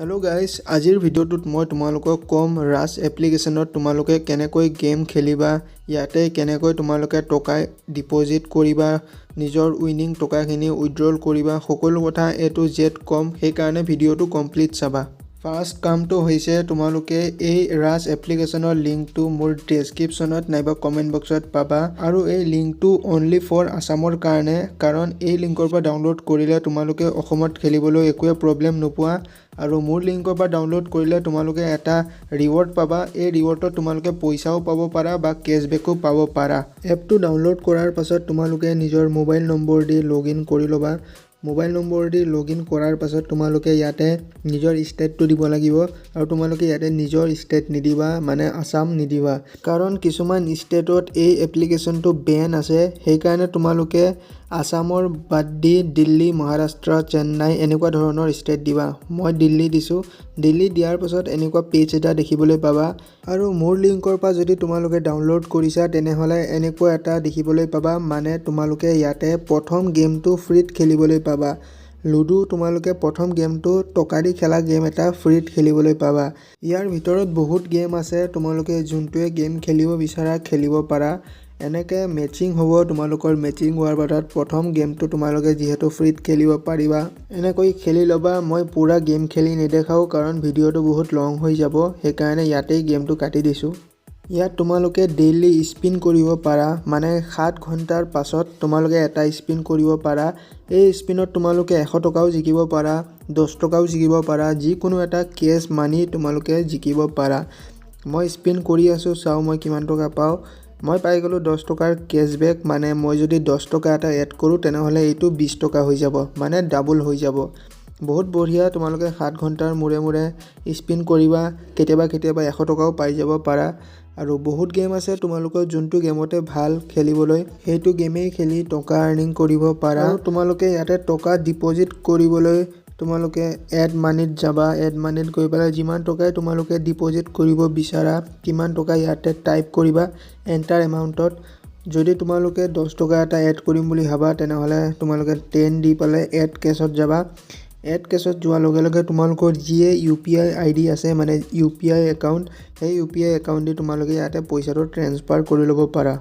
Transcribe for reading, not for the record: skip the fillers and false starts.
hello guys আজিৰ ভিডিঅ'টোত মই তোমালোকক কম ৰাছ এপ্লিকেশনত তোমালোকে কেনেকৈ গেম খেলিবা ইয়াতে কেনেকৈ তোমালোকে টকা ডিপোজিট কৰিবা নিজৰ উইনিং টকাখিনি উইথড্ৰল কৰিবা সকলো কথা এ টু জেড কম সেই কাৰণে ভিডিঅ'টো কমপ্লিট চাবা ফাৰ্স্ট কামটো হৈছে তোমালোকে এই ৰাছ এপ্লিকেশনৰ লিংকটো মোৰ ডেসক্ৰিপচনত নাইবা কমেন্ট বক্সত পাবা আৰু এই লিংকটো অনলি ফৰ আসামৰ কাৰণে কাৰণ এই লিংকৰ পৰা ডাউনলোড কৰিলে তোমালোকে অসমত খেলিবলৈ একোৱে প্ৰবলেম নোপোৱা আৰু মোৰ লিংকৰ পৰা ডাউনলোড কৰিলে তোমালোকে এটা ৰিৱাৰ্ড পাবা এই ৰিৱাৰ্ডত তোমালোকে পইচাও পাব পাৰা বা কেশবেকো পাব পাৰা এপটো ডাউনলোড কৰাৰ পাছত তোমালোকে নিজৰ মোবাইল নম্বৰ দি লগইন কৰি লবা মোবাইল নম্বৰ দি লগইন কৰাৰ পাছত তোমালোকে ইয়াতে নিজৰ ষ্টেটটো দিব লাগিব আৰু তোমালোকে ইয়াতে নিজৰ ষ্টেট নিদিবা মানে আসাম নিদিবা কাৰণ কিছুমান ষ্টেটত এই এপ্লিকেশনটো বেন আছে সেই কাৰণে তোমালোকে আসামৰ বাদ দি দিল্লী মহাৰাষ্ট্ৰ চেন্নাই এনেকুৱা ধৰণৰ ষ্টেট দিবা মই দিল্লী দিছো দিল্লী দিয়াৰ পাছত এনেকুৱা পেজ এটা দেখিবলৈ পাবা আৰু মোৰ লিংকৰ পৰা যদি তোমালোকে ডাউনলোড কৰিছা তেনেহলে এনেকুৱা এটা দেখিবলৈ পাবা মানে তোমালোকে ইয়াতে প্ৰথম গেমটো ফ্ৰীত খেলিবলৈ পাবা লুডু তোমালোকে প্ৰথম গেমটো টকাৰি খেলা গেম এটা ফ্ৰীত খেলিবলৈ পাবা ইয়াৰ ভিতৰত বহুত গেম আছে তোমালোকে যোনটোৱে গেম খেলিব বিচাৰা খেলিব পাৰা এনেকে মেচিং হ'ব তোমালোকৰ মেচিং হোৱাৰ বাদত প্ৰথম গেমটো তোমালোকে যেহেতু ফ্ৰীত খেলিব পাৰিবা এনেকৈ খেলি লবা মই পুৰা গেম খেলি নেদেখাও কাৰণ ভিডিঅ'টো বহুত লং হৈ যাব সেই কাৰণে ইয়াতেই গেমটো কাটি দিছো ইয়াত তোমালোকে ডেইলি স্পিন কৰিব পাৰা মানে 7 ঘণ্টাৰ পাছত তোমালোকে এটা স্পিন কৰিব পাৰা এই স্পিনত তোমালোকে 100 টকাও জিকিব পাৰা 10 টকাও জিকিব পাৰা যিকোনো এটা কেশ মানি তোমালোকে জিকিব পাৰা মই স্পিন কৰি আছো চাও মই কিমান টকা পাও মই পাই গলো 10 টকাৰ কেশবেক মানে মই যদি 10 টকা এটা এড কৰো তেনেহলে এইটো 20 টকা হৈ যাব মানে ডাবল হৈ যাব বহুত বঢ়িয়া তোমালোকে 7 ঘণ্টাৰ মুৰে মুৰে স্পিন কৰিবা কেতিয়াবা 100 টকাও পাই যাব পাৰা আৰু বহুত গেম আছে তোমালোকৰ যোনটো গেমতে ভাল খেলিবলৈ সেইটো গেমেই খেলি টকা আৰ্নিং কৰিব পাৰা আৰু তোমালোকে ইয়াতে টকা ডিপোজিট কৰিবলৈ তোমালোকে এড মানিত যাবা এড মানিত গৈ পেলাই যিমান টকাই তোমালোকে ডিপোজিট কৰিব বিচাৰা কিমান টকা ইয়াতে টাইপ কৰিবা এন্টাৰ এমাউন্টত যদি তোমালোকে 10 টকা এটা এড কৰিম বুলি ভাবা তেনেহলে তোমালোকে 10 দি পেলাই এড কেছত যাবা এড কেছত যোৱাৰ লগে লগে তোমালোকৰ জিএ ইউপিআই আইডি আছে মানে ইউপিআই একাউন্ট সেই ইউপিআই একাউন্ট দি তোমালোকে ইয়াতে পইচাটো ট্ৰান্সফাৰ কৰি ল'ব পাৰা